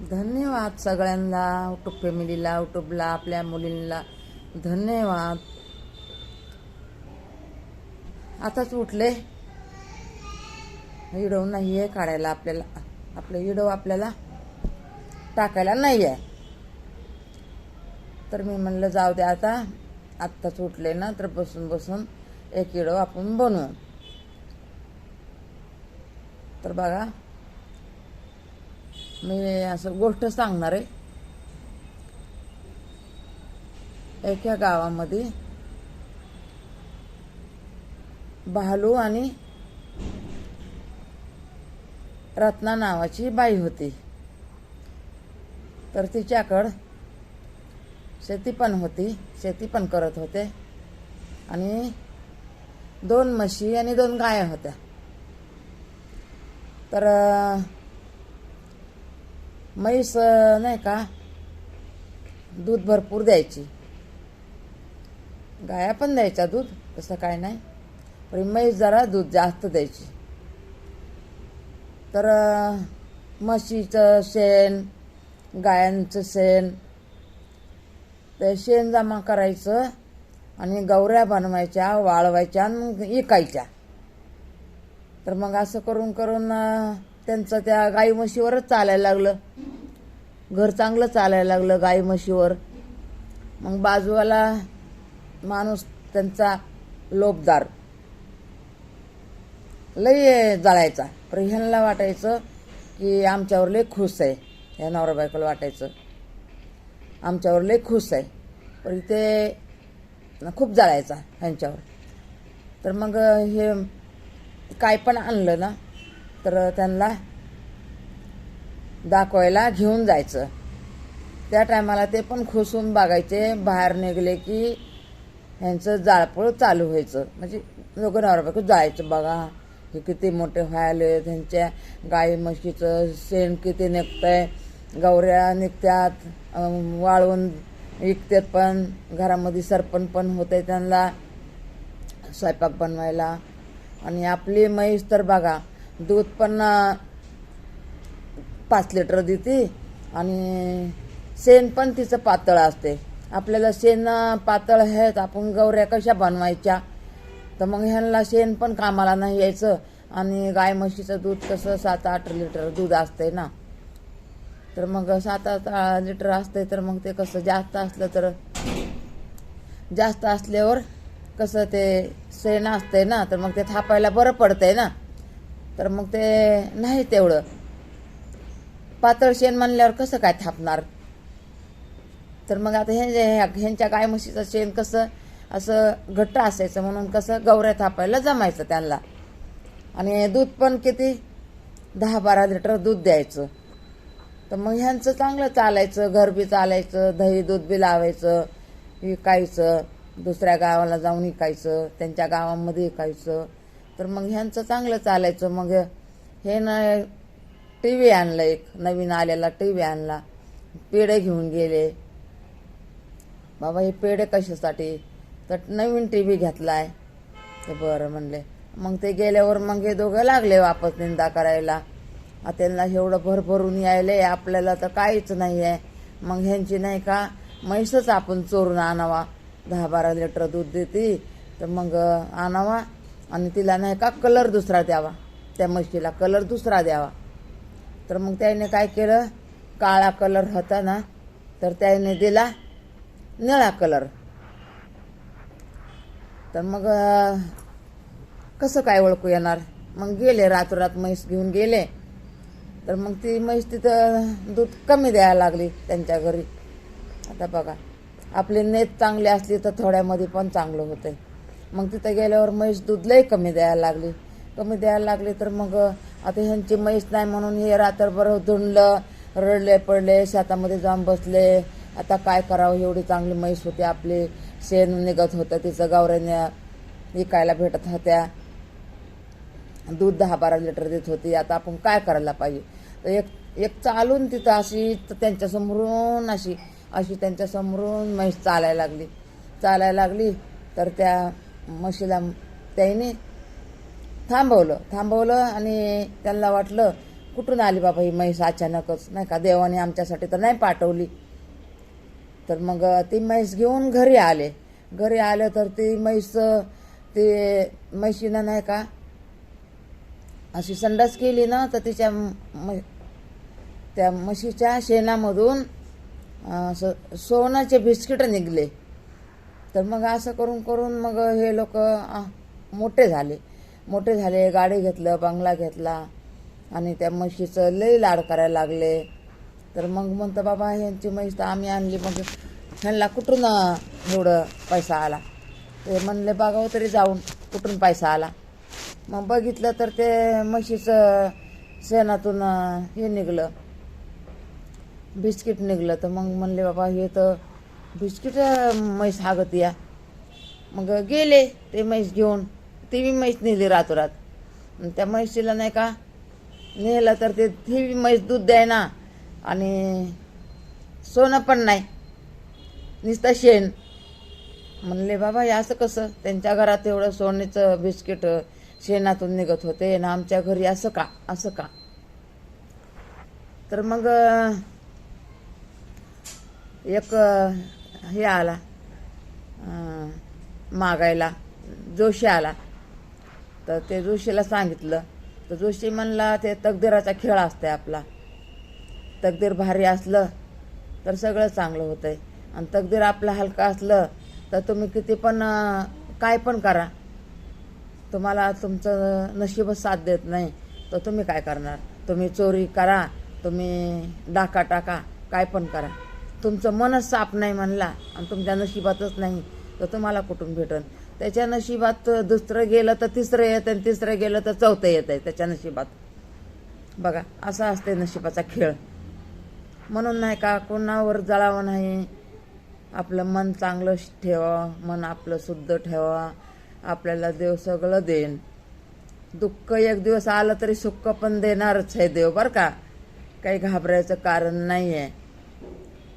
धन्यवाद सगळ्यांना, यूट्यूब फॅमिलीला, यूट्यूबला, आपल्या मुलींना धन्यवाद. आताच उठले. व्हिडिओ नाही आहे काढायला आपल्याला, आपलं व्हिडिओ आपल्याला टाकायला नाही आहे. तर मी म्हणलं जाऊ दे, आत्ताच उठले ना, तर बसून बसून एक व्हिडिओ आपण बनवू. तर बघा, मी असं गोष्ट सांगणार आहे. एका गावामध्ये भालू आणि रत्ना नावाची बाई होती. तर तिच्याकडं शेती पण होती, शेती पण करत होते, आणि 2 म्हशी आणि 2 गाया होत्या. तर म्हैस नाही का दूध भरपूर द्यायची, गाया पण द्यायच्या दूध, तसं काय नाही, पण म्हैस जरा दूध जास्त द्यायची. तर म्हशीचं शेण, गायांचं शेण, ते शेण जमा करायचं आणि गवऱ्या बनवायच्या, वाळवायच्या आणि मग विकायच्या. तर मग असं करून करून त्यांचं त्या गाई म्हशीवरच चालायला लागलं. घर चांगलं चालायला लागलं गाई म्हशीवर. मग बाजूवाला माणूस त्यांचा लोभदार लय जळायचा. पण ह्यांना वाटायचं की आमच्यावर लय खुश आहे, ह्या नवरा बायकोला वाटायचं आमच्यावर लय खुश आहे, पण ते खूप जळायचा ह्यांच्यावर. तर मग हे काय पण आणलं ना, तर त्यांना दाखवायला घेऊन जायचं. त्या टायमाला ते पण खुश होऊन बघायचे. बाहेर निघले की ह्यांचं जाळपोळ चालू व्हायचं, म्हणजे दोघं नवरा बायको जायचं, बघा हे किती मोठे व्हायले, त्यांच्या गाई म्हशीचं शेण किती निघतंय, गवऱ्या निघत्यात, वाळवून विकतात, पण घरामध्ये सरपण पण होतंय त्यांना स्वयंपाक बनवायला. आणि आपली म्हैस तर बघा, दूध पण 5 लिटर देते, आणि शेण पण तिचं पातळ असते. आपल्याला शेण पातळ आहेत, आपण गवऱ्या कशा बनवायच्या, तर मग ह्यांना शेण पण कामाला नाही यायचं. आणि गाय म्हशीचं दूध कसं 7-8 लिटर दूध असतंय ना, तर मग 7-8 लिटर असतंय, तर मग ते कसं जास्त असलं, तर जास्त असल्यावर कसं ते शेण असतंय ना, तर मग ते थापायला बरं पडतंय ना. तर मग ते नाही तेवढं पातळ शेण म्हणल्यावर कसं काय थापणार. तर मग आता ह्यांच्या गाय म्हशीचं शेण कसं असं घट्ट असायचं, म्हणून कसं गवऱ्या थापायला जमायचं त्यांना. आणि दूध पण किती 10-12 लिटर दूध द्यायचं. तर मग ह्यांचं चांगलं चालायचं, घर बी चालायचं, दही दूध बी लावायचं, विकायचं, दुसऱ्या गावाला जाऊन विकायचं, त्यांच्या गावामध्ये विकायचं. तर मग ह्यांचं चांगलं चालायचं. मग हे ना TV आणलं, एक नवीन आलेला TV आणला, पेढे घेऊन गेले. बाबा हे पेढे कशासाठी, तर नवीन TV घेतलाय. ते बरं म्हणले. मग ते गेल्यावर मग हे दोघं लागले वापस निंदा करायला. त्यांना एवढं भरभरून यायले, आपल्याला तर काहीच नाही आहे. मग ह्यांची नाही का म्हैसच आपण चोरून आणावा, 10-12 लिटर दूध देते, तर मग आणावा, आणि तिला नाही का कलर दुसरा द्यावा, त्या म्हशीला कलर दुसरा द्यावा. तर मग त्याने काय केलं, काळा कलर होता ना, तर त्याने दिला निळा कलर. तर मग कसं काय ओळखू येणार. मग गेले रातोरात म्हैस घेऊन गेले. तर मग ती म्हैस तिथं दूध कमी द्यायला लागली त्यांच्या घरी. आता बघा, आपली नेत चांगली असली तर थोड्यामध्ये पण चांगलं होतंय. मग तिथं गेल्यावर म्हैस दूध लई कमी द्यायला लागली. तर मग आता ह्यांची म्हैस नाही म्हणून हे रात्रभर धुंडलं, रडले पडले, शेतामध्ये जाऊन बसले. आता काय करावं, एवढी चांगली म्हैस होती आपली, शेण निघत होतं तिचं, गावऱ्याने विकायला भेटत होत्या, दूध 10-12 लिटर देत होती. आता आपण काय करायला पाहिजे. तर एक चालून तिथं अशी त्यांच्यासमोरून म्हैस चालायला लागली. तर त्या म्हशीला त्याने थांबवलं, आणि त्यांना वाटलं कुठून आली बाबा ही म्हैस अचानकच, नाही का, देवाने आमच्यासाठी तर नाही पाठवली. तर मग ती म्हैस घेऊन घरी आले. घरी आलं तर ती म्हैस, ते म्हैशीनं नाही का अशी संडास केली ना, तर तिच्या त्या म्हशीच्या शेणामधून असं सोन्याचे बिस्किट निघले. तर मग असं करून करून मग हे लोक मोठे झाले, गाडी घेतलं, बंगला घेतला आणि त्या म्हशीचं लई लाड करायला लागले. तर मग म्हणतं बाबा ह्यांची म्हैस तर आम्ही आणली, मग ह्यांना कुठून एवढं पैसा आला. ते म्हणले बघावं तरी जाऊन कुठून पैसा आला. मग बघितलं तर ते म्हशीचं शेणातून हे निघलं, बिस्किट निघलं. तर मग म्हणले बाबा हे तर बिस्किट म्हैस हागत या. मग गेले ते म्हैस घेऊन, ती बी म्हैस नेली रातोरात. त्या म्हैशीला नाही का नेलं तर ती बी म्हैस दूध द्यायना आणि सोनं पण नाही, नुसतं शेण. म्हणले बाबा हे असं कसं, त्यांच्या घरात एवढं सोन्याचं बिस्किट शेणातून निघत होते ना, आमच्या घरी असं का. तर मग एक हे आला मागायला, जोशी आला. तर ते जोशीला सांगितलं. तर जोशी म्हणला ते तकदीराचा खेळ असते आपला. तकदीर भारी असलं तर सगळं चांगलं होतंय, आणि तकदीर आपलं हलका असलं तर तुम्ही किती पण काय पण करा, तुम्हाला तुमचं नशीबच साथ देत नाही, तर तुम्ही काय करणार. तुम्ही चोरी करा, तुम्ही डाका टाका, काय पण करा, तुमचं मनच साफ नाही म्हणला आणि तुमच्या नशिबातच नाही, तर तुम्हाला कुठून भेटन. त्याच्या नशिबात दुसरं गेलं तर तिसरं येतं, आणि तिसरं गेलं तर चौथं येतं आहे त्याच्या नशिबात. बघा असं असते नशिबाचा खेळ. म्हणून नाही का कोणावर जळावं नाही, आपलं मन चांगलं ठेवा, मन आपलं शुद्ध ठेवा, आपल्याला देव सगळं देईन. दुःख एक दिवस आलं तरी सुख पण देणारच आहे देव, बरं का. काही घाबरायचं कारण नाही आहे.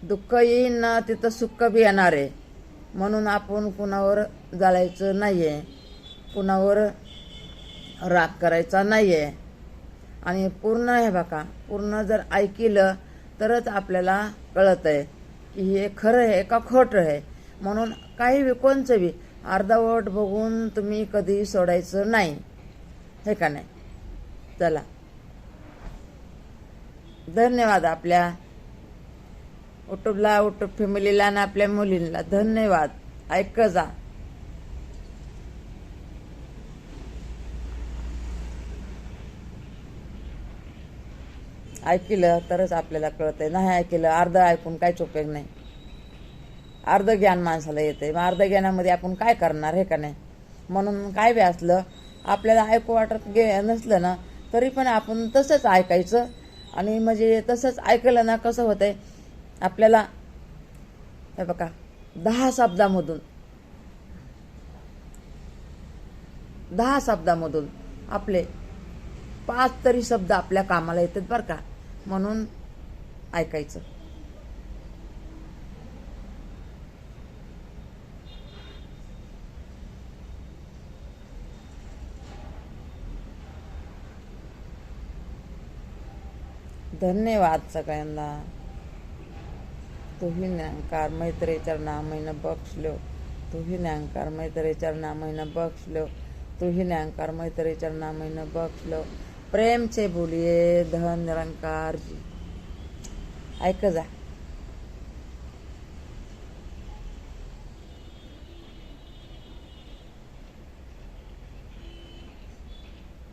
दुःख येईन ना तिथं सुख बी येणार आहे. म्हणून आपण कुणावर जळायचं नाही आहे, कुणावर राग करायचा नाही आहे. आणि पूर्ण हे बघा, पूर्ण जर ऐकलं तरच आपल्याला कळत आहे की हे खरं आहे का खोटं आहे. म्हणून काही बी कोणचं बी अर्धवट बघून तुम्ही कधी सोडायचं नाही, हे का नाही. चला, धन्यवाद आपल्या युट्यूबला, युट्यूब फॅमिलीला आणि आपल्या मुलींना धन्यवाद. ऐक जा. ऐकलं तरच आपल्याला कळतंय, नाही ऐकलं अर्ध ऐकून काहीच उपयोग नाही. अर्ध ज्ञान माणसाला येते, मग अर्ध ज्ञानामध्ये आपण काय करणार, हे का नाही. म्हणून काय बी असलं आपल्याला ऐकू वाटत नसलं ना तरी पण आपण तसंच ऐकायचं. आणि म्हणजे तसंच ऐकलं ना कसं होतंय आपल्याला, हे बघा 10 शब्दामधून आपले 5 तरी शब्द आपल्या कामाला येतात, बरं का. म्हणून ऐकायचं. धन्यवाद सगळ्यांना. तुही न्यांकार मैत्री चरणा मैन बक्षलो, तुही न्यांकार मैत्री चरणा मैन बक्षलो, तुही न्यांकार मैत्री चरणा मैन बक्षलो. प्रेम से बोलिए धन निरंकार जी. ऐक जा.